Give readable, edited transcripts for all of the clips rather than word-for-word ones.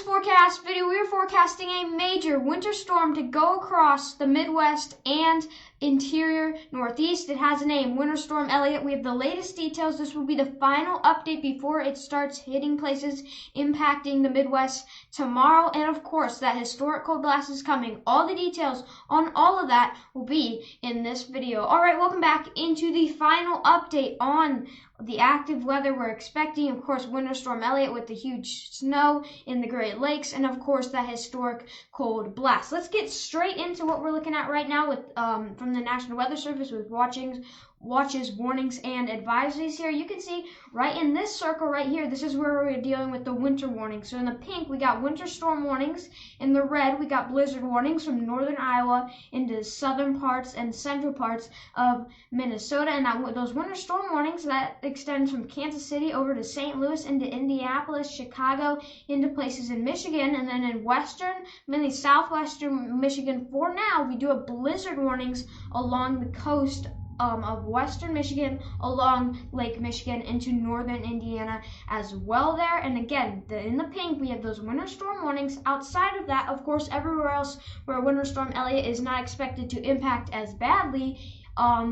this forecast video, we are forecasting a major winter storm to go across the Midwest and interior Northeast. It has a name, Winter Storm Elliott. We have the latest details. This will be the final update before it starts hitting places impacting the Midwest tomorrow. And of course, that historic cold blast is coming. All the details on all of that will be in this video. All right, welcome back into the final update on the active weather we're expecting. Of course, Winter Storm Elliott with the huge snow in the Great Lakes, and of course that historic cold blast. Let's get straight into what we're looking at right now with from the National Weather Service with watches, warnings, and advisories here. You can see right in this circle right here, this is where we're dealing with the winter warnings. So in the pink, we got winter storm warnings. In the red, we got blizzard warnings from northern Iowa into southern parts and central parts of Minnesota. And those winter storm warnings, that extends from Kansas City over to St. Louis into Indianapolis, Chicago, into places in Michigan. And then in western, mainly southwestern Michigan, for now, we do have blizzard warnings along the coast of western Michigan, along Lake Michigan, into northern Indiana as well there. And again, in the pink, we have those winter storm warnings. Outside of that, of course, everywhere else where Winter Storm Elliott is not expected to impact as badly,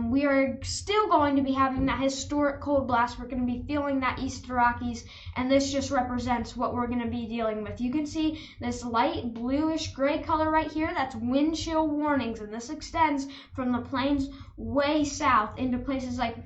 we are still going to be having that historic cold blast. We're going to be feeling that East Rockies, and this just represents what we're going to be dealing with. You can see this light bluish gray color right here. That's wind chill warnings, and this extends from the plains way south into places like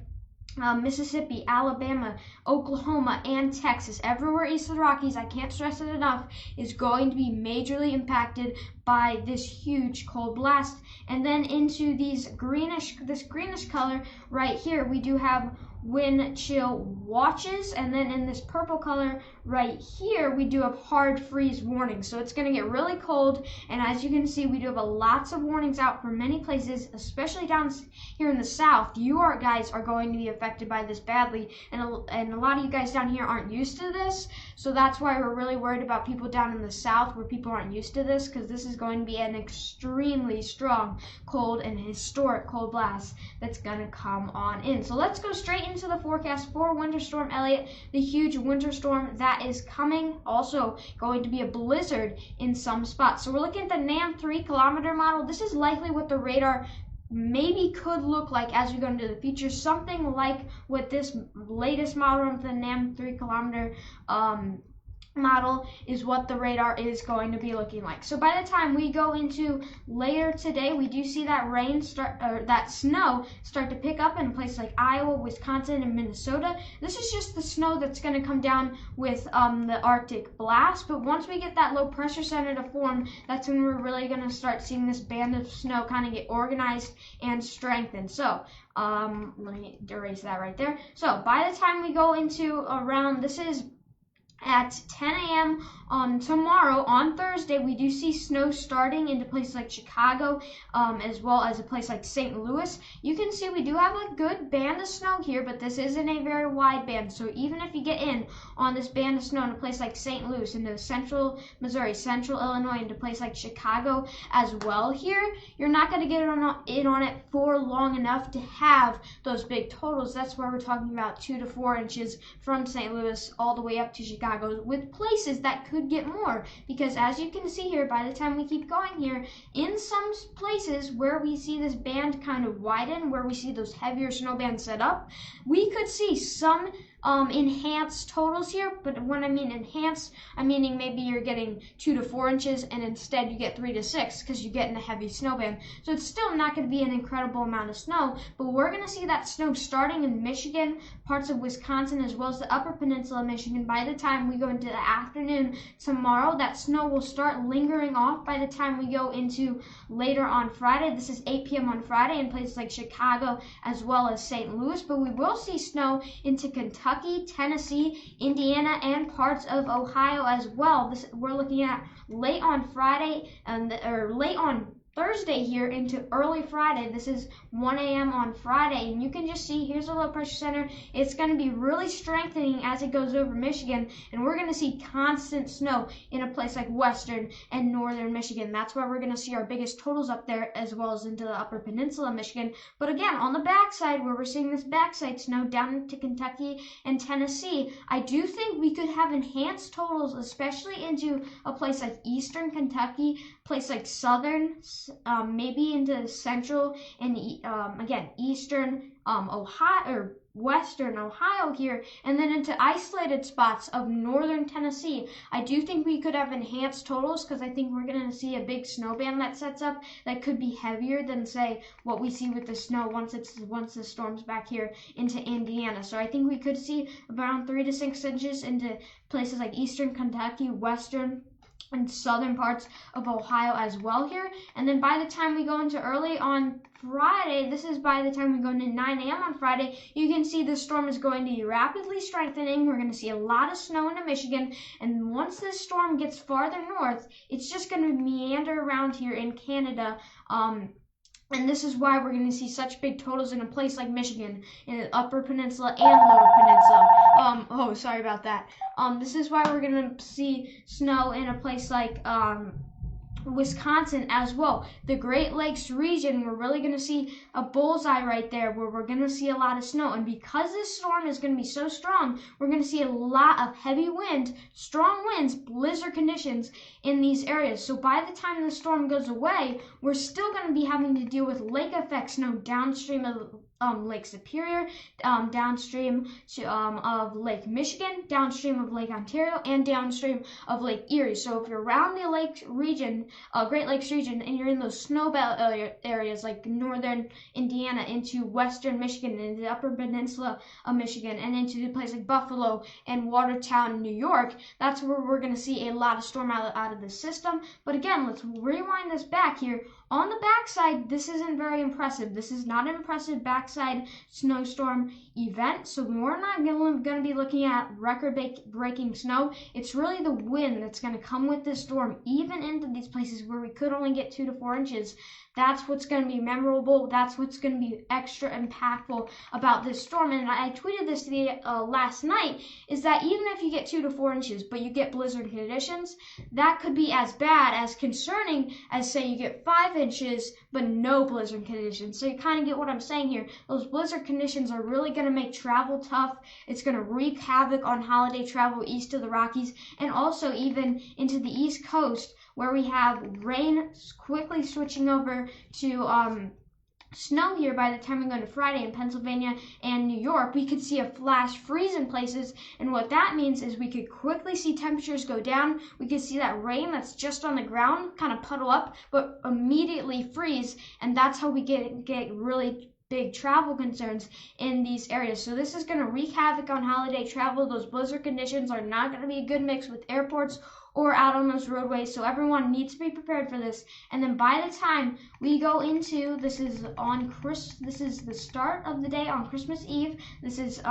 Mississippi, Alabama, Oklahoma, and Texas. Everywhere east of the Rockies, I can't stress it enough, is going to be majorly impacted by this huge cold blast. And then into this greenish color right here, we do have wind chill watches, and then in this purple color right here, we do have hard freeze warnings. So it's going to get really cold, and as you can see, we do have lots of warnings out for many places, especially down here in the south. You guys are going to be affected by this badly, and a lot of you guys down here aren't used to this, so that's why we're really worried about people down in the south where people aren't used to this, because this is going to be an extremely strong cold and historic cold blast that's going to come on in. So let's go straight into the forecast for Winter Storm Elliott, the huge winter storm that is coming. Also going to be a blizzard in some spots. So we're looking at the NAM 3-kilometer model. This is likely what the radar maybe could look like as we go into the future, something like what this latest model of the NAM 3-kilometer model is what the radar is going to be looking like. So by the time we go into later today, we do see that that snow start to pick up in places like Iowa, Wisconsin, and Minnesota. This is just the snow that's going to come down with the Arctic blast. But once we get that low pressure center to form, that's when we're really going to start seeing this band of snow kind of get organized and strengthened. So let me erase that right there. So by the time we go into around, this is at 10 a.m. Tomorrow, on Thursday, we do see snow starting into places like Chicago, as well as a place like St. Louis. You can see we do have a good band of snow here, but this isn't a very wide band. So even if you get in on this band of snow in a place like St. Louis, into central Missouri, central Illinois, into a place like Chicago as well here, you're not going to get in on it for long enough to have those big totals. That's why we're talking about 2 to 4 inches from St. Louis all the way up to Chicago, with places that could get more, because as you can see here, by the time we keep going here, in some places where we see this band kind of widen, where we see those heavier snow bands set up, we could see some enhanced totals here. But when I mean enhanced, I'm meaning maybe you're getting 2 to 4 inches and instead you get 3 to 6 because you get in a heavy snow band. So it's still not going to be an incredible amount of snow, but we're going to see that snow starting in Michigan, parts of Wisconsin, as well as the upper peninsula of Michigan. By the time we go into the afternoon tomorrow, that snow will start lingering off by the time we go into later on Friday. This is 8 p.m. on Friday in places like Chicago as well as St. Louis, but we will see snow into Kentucky, Tennessee, Indiana, and parts of Ohio as well. We're looking at late on Friday, or late on Thursday here into early Friday. This is 1 a.m. on Friday, and you can just see here's a low pressure center. It's going to be really strengthening as it goes over Michigan, and we're going to see constant snow in a place like western and northern Michigan. That's why we're going to see our biggest totals up there, as well as into the upper peninsula of Michigan. But again, on the backside, where we're seeing this backside snow down into Kentucky and Tennessee, I do think we could have enhanced totals, especially into a place like eastern Kentucky, place like southern, maybe into central and again eastern Ohio or western Ohio here, and then into isolated spots of northern Tennessee. I do think we could have enhanced totals because I think we're going to see a big snow band that sets up that could be heavier than say what we see with the snow once the storm's back here into Indiana. So I think we could see around 3 to 6 inches into places like eastern Kentucky, western and southern parts of Ohio as well here. And then by the time we go into early on Friday, this is by the time we go into 9 a.m. on Friday, you can see the storm is going to be rapidly strengthening. We're going to see a lot of snow into Michigan, and once this storm gets farther north, it's just going to meander around here in Canada. And this is why we're going to see such big totals in a place like Michigan, in the Upper Peninsula and Lower Peninsula. Sorry about that. This is why we're going to see snow in a place like Wisconsin as well. The Great Lakes region, we're really going to see a bullseye right there where we're going to see a lot of snow. And because this storm is going to be so strong, we're going to see a lot of heavy wind, strong winds, blizzard conditions in these areas. So by the time the storm goes away, we're still going to be having to deal with lake effect snow downstream of Lake Superior, downstream of Lake Michigan, downstream of Lake Ontario, and downstream of Lake Erie. So if you're around the Lake region, Great Lakes region, and you're in those snow belt areas like northern Indiana into western Michigan, and the Upper Peninsula of Michigan, and into places like Buffalo and Watertown, New York, that's where we're going to see a lot of storm out of the system. But again, let's rewind this back here. On the backside, this isn't very impressive. This is not an impressive backside snowstorm event, so we're not going to be looking at record-breaking snow. It's really the wind that's going to come with this storm, even into these places where we could only get 2 to 4 inches. That's what's going to be memorable. That's what's going to be extra impactful about this storm. And I tweeted this last night, is that even if you get 2 to 4 inches, but you get blizzard conditions, that could be as bad, as concerning as say you get 5 inches, but no blizzard conditions. So you kind of get what I'm saying here. Those blizzard conditions are really going to make travel tough. It's going to wreak havoc on holiday travel east of the Rockies, and also even into the East Coast, where we have rain quickly switching over to snow here by the time we go into Friday in Pennsylvania and New York. We could see a flash freeze in places, and what that means is we could quickly see temperatures go down. We could see that rain that's just on the ground kind of puddle up, but immediately freeze, and that's how we get really big travel concerns in these areas. So this is going to wreak havoc on holiday travel. Those blizzard conditions are not going to be a good mix with airports or out on those roadways, so everyone needs to be prepared for this. And then by the time we go into, this is the start of the day on Christmas Eve. This is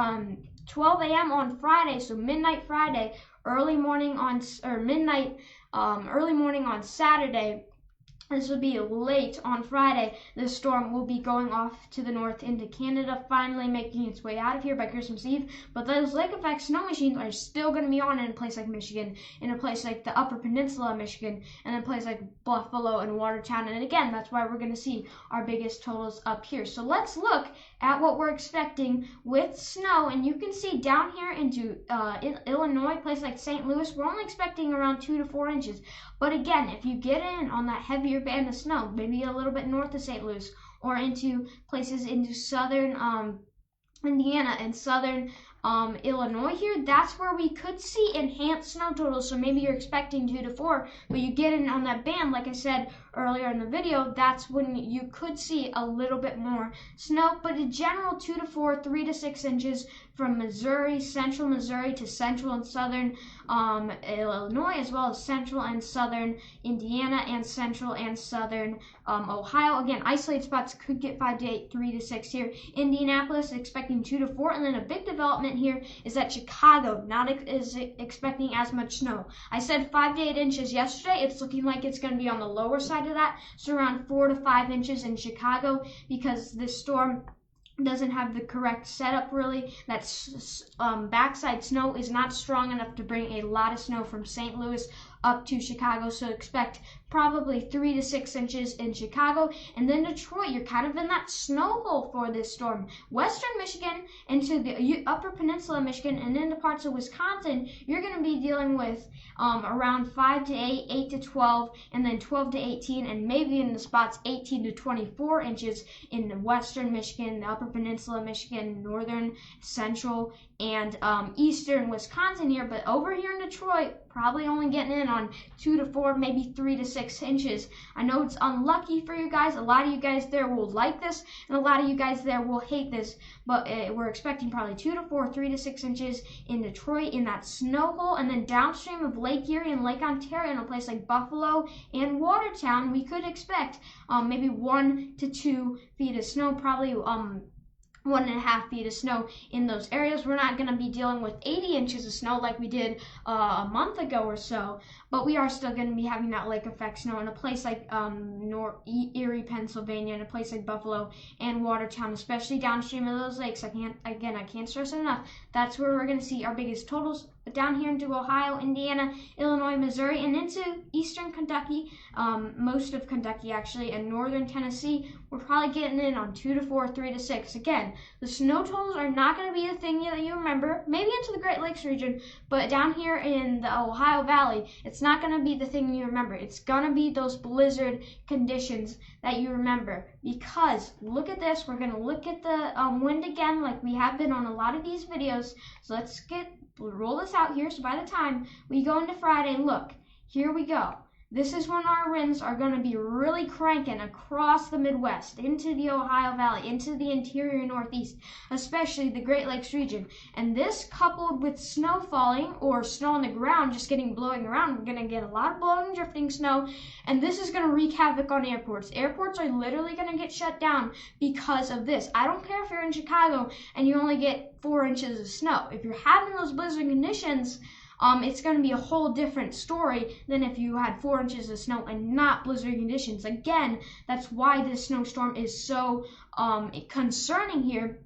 12 a.m. on Friday, so midnight Friday, early morning on Saturday. This will be late on Friday. The storm will be going off to the north into Canada, finally making its way out of here by Christmas Eve. But those lake effect snow machines are still going to be on in a place like Michigan, in a place like the Upper Peninsula of Michigan, and a place like Buffalo and Watertown. And again, that's why we're going to see our biggest totals up here. So let's look at what we're expecting with snow. And you can see down here into Illinois, place like St. Louis, we're only expecting around 2 to 4 inches. But again, if you get in on that heavier band of snow, maybe a little bit north of St. Louis, or into places into southern Indiana and southern Illinois here, that's where we could see enhanced snow totals. So maybe you're expecting 2 to 4, but you get in on that band, like I said earlier in the video, that's when you could see a little bit more snow. But in general, 2 to 4, 3 to 6 inches from Missouri, central Missouri to central and southern Illinois, as well as central and southern Indiana and central and southern Ohio. Again, isolated spots could get 5 to 8, 3 to 6 here. Indianapolis expecting 2 to 4, and then a big development here is that Chicago is expecting as much snow. I said 5 to 8 inches yesterday. It's looking like it's going to be on the lower side of that, so around 4 to 5 inches in Chicago, because this storm doesn't have the correct setup really. That backside snow is not strong enough to bring a lot of snow from St. Louis up to Chicago, so expect probably 3 to 6 inches in Chicago. And then Detroit, you're kind of in that snow hole for this storm. Western Michigan into the upper peninsula of Michigan and into parts of Wisconsin, you're going to be dealing with around 5 to 8, 8 to 12, and then 12 to 18, and maybe in the spots 18 to 24 inches in western Michigan, the upper peninsula of Michigan, northern, central, and eastern Wisconsin here. But over here in Detroit, probably only getting in on 2 to 4, maybe 3 to 6 inches. I know it's unlucky for you guys. A lot of you guys there will like this, and a lot of you guys there will hate this. But we're expecting probably 2 to 4, 3 to 6 inches in Detroit in that snow hole. And then downstream of Lake Erie and Lake Ontario in a place like Buffalo and Watertown, we could expect maybe 1 to 2 feet of snow, probably 1.5 feet of snow in those areas. We're not going to be dealing with 80 inches of snow like we did a month ago or so, but we are still going to be having that lake effect snow in a place like Erie, Pennsylvania, and a place like Buffalo and Watertown, especially downstream of those lakes. I can't stress it enough. That's where we're going to see our biggest totals. But down here into Ohio, Indiana, Illinois, Missouri, and into eastern Kentucky, most of Kentucky actually, and northern Tennessee, we're probably getting in on 2 to 4, 3 to 6. Again, the snow totals are not going to be the thing that you remember, maybe into the Great Lakes region, but down here in the Ohio Valley, it's not going to be the thing you remember. It's going to be those blizzard conditions that you remember. Because, look at this, we're going to look at the wind again like we have been on a lot of these videos. So let's roll this out here. So by the time we go into Friday, look, here we go. This is when our winds are going to be really cranking across the Midwest, into the Ohio Valley, into the interior Northeast, especially the Great Lakes region. And this coupled with snow falling or snow on the ground just blowing around, we're going to get a lot of blowing, drifting snow. And this is going to wreak havoc on airports. Airports are literally going to get shut down because of this. I don't care if you're in Chicago and you only get 4 inches of snow. If you're having those blizzard conditions, it's going to be a whole different story than if you had 4 inches of snow and not blizzard conditions. Again, that's why this snowstorm is so concerning here.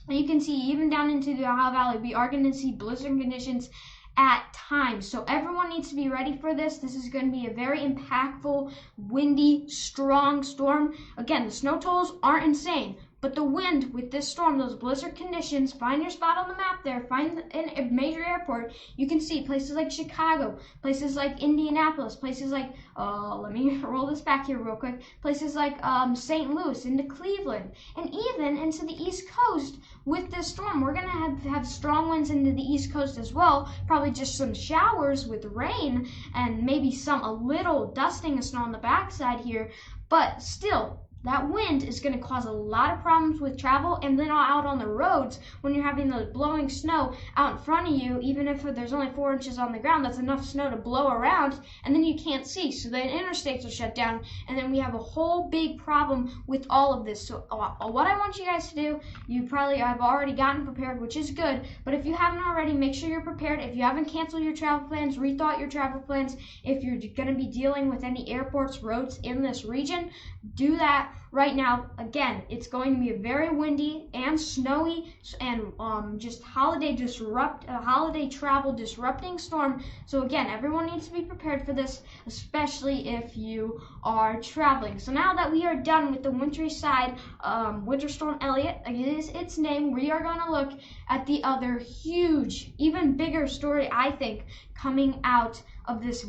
And you can see even down into the Ohio Valley, we are going to see blizzard conditions at times. So everyone needs to be ready for this. This is going to be a very impactful, windy, strong storm. Again, the snow totals aren't insane. But the wind with this storm, those blizzard conditions, find your spot on the map there, find a major airport. You can see places like Chicago, places like Indianapolis, places like, let me roll this back here real quick, places like St. Louis, into Cleveland, and even into the East Coast. With this storm, we're going to have strong winds into the East Coast as well, probably just some showers with rain and maybe a little dusting of snow on the backside here, but still, that wind is going to cause a lot of problems with travel, and then out on the roads when you're having the blowing snow out in front of you. Even if there's only 4 inches on the ground, that's enough snow to blow around, and then you can't see. So the interstates are shut down, and then we have a whole big problem with all of this. So what I want you guys to do, you probably have already gotten prepared, which is good, but if you haven't already, make sure you're prepared. If you haven't canceled your travel plans, rethought your travel plans. If you're going to be dealing with any airports, roads in this region, do that right now. Again, it's going to be a very windy and snowy and just holiday travel disrupting storm. So again, everyone needs to be prepared for this, especially if you are traveling. So now that we are done with the wintry side, Winter Storm Elliott is its name, we are going to look at the other huge, even bigger story, I think, coming out of this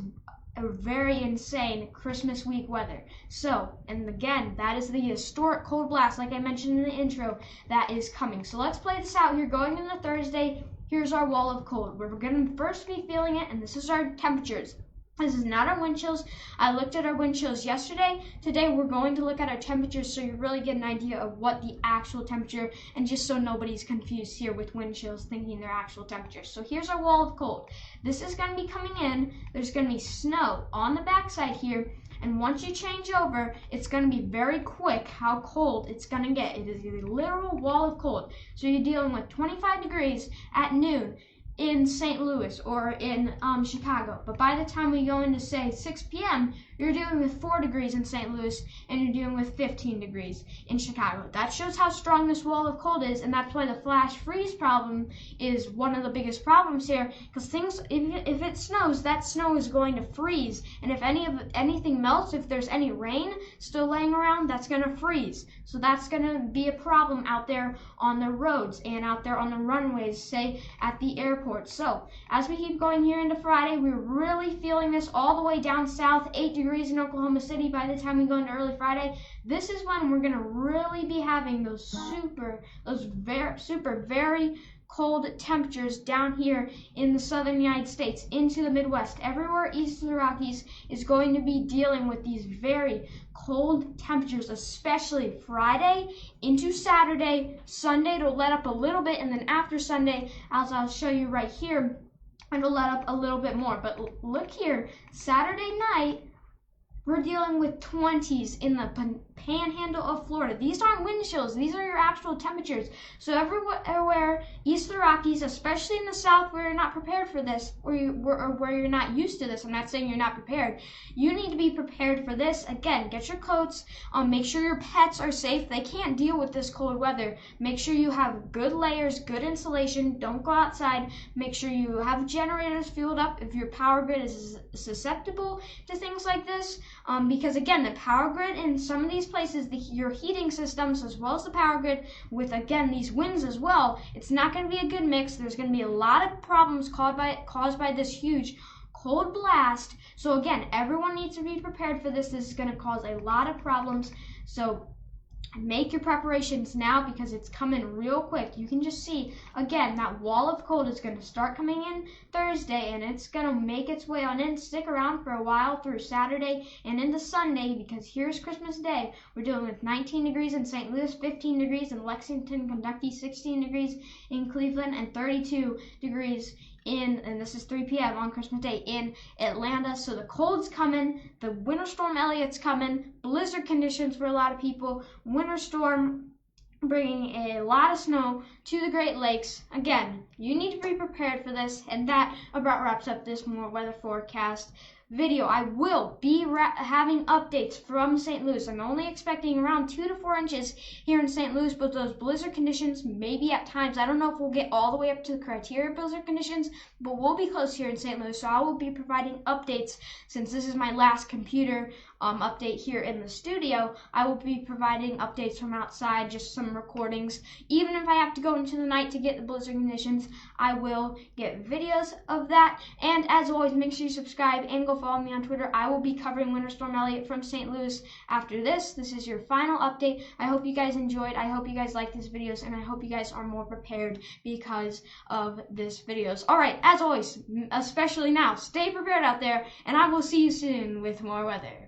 very insane Christmas week weather. So, and again, that is the historic cold blast, like I mentioned in the intro, that is coming. So let's play this out here. Going into Thursday, here's our wall of cold. We're going to first be feeling it, and this is our temperatures. This is not our wind chills. I looked at our wind chills yesterday. Today we're going to look at our temperatures so you really get an idea of what the actual temperature, and just so nobody's confused here with wind chills thinking they're actual temperatures. So here's our wall of cold. This is going to be coming in. There's going to be snow on the backside here. And once you change over, it's going to be very quick how cold it's going to get. It is a literal wall of cold. So you're dealing with 25 degrees at noon in St. Louis or in Chicago. But by the time we go into, say, 6 p.m., you're dealing with 4 degrees in St. Louis and you're dealing with 15 degrees in Chicago. That shows how strong this wall of cold is, and that's why the flash freeze problem is one of the biggest problems here, because things, if it snows, that snow is going to freeze, and if anything melts, if there's any rain still laying around, that's going to freeze. So that's going to be a problem out there on the roads and out there on the runways, say at the airport. So as we keep going here into Friday, we're really feeling this all the way down south, 8 degrees in Oklahoma City by the time we go into early Friday. This is when we're going to really be having those very cold temperatures down here in the southern United States into the Midwest. Everywhere east of the Rockies is going to be dealing with these very cold temperatures, especially Friday into Saturday. Sunday it'll let up a little bit, and then after Sunday, as I'll show you right here, it'll let up a little bit more. But look here, Saturday night, we're dealing with 20s in the panhandle of Florida. These aren't wind chills. These are your actual temperatures. So everywhere east of the Rockies, especially in the south where you're not prepared for this, or where you're not used to this, I'm not saying you're not prepared. You need to be prepared for this. Again, get your coats. Make sure your pets are safe. They can't deal with this cold weather. Make sure you have good layers, good insulation. Don't go outside. Make sure you have generators fueled up if your power grid is susceptible to things like this. Because again, the power grid in some of these places, your heating systems as well as the power grid, with again these winds as well, it's not going to be a good mix. There's going to be a lot of problems caused by this huge cold blast. So again, everyone needs to be prepared for this. This is going to cause a lot of problems. So make your preparations now, because it's coming real quick. You can just see, again, that wall of cold is going to start coming in Thursday, and it's going to make its way on in, stick around for a while through Saturday and into Sunday, because here's Christmas Day. We're dealing with 19 degrees in St. Louis, 15 degrees in Lexington, Kentucky, 16 degrees in Cleveland, and 32 degrees and this is 3 p.m. on Christmas Day in Atlanta. So the cold's coming, the winter storm Elliot's coming, blizzard conditions for a lot of people, winter storm bringing a lot of snow to the Great Lakes. Again, you need to be prepared for this, and that about wraps up this more weather forecast video. I will be having updates from St. Louis. I'm only expecting around 2 to 4 inches here in St. Louis, but those blizzard conditions, maybe at times, I don't know if we'll get all the way up to the criteria blizzard conditions, but we'll be close here in St. Louis, so I will be providing updates. Since this is my last computer update here in the studio, I will be providing updates from outside, just some recordings. Even if I have to go into the night to get the blizzard conditions, I will get videos of that. And as always, make sure you subscribe and go follow me on Twitter. I will be covering Winter Storm Elliott from St. Louis after this. This is your final update. I hope you guys enjoyed. I hope you guys like these videos, and I hope you guys are more prepared because of this videos. All right, as always, especially now, stay prepared out there, and I will see you soon with more weather.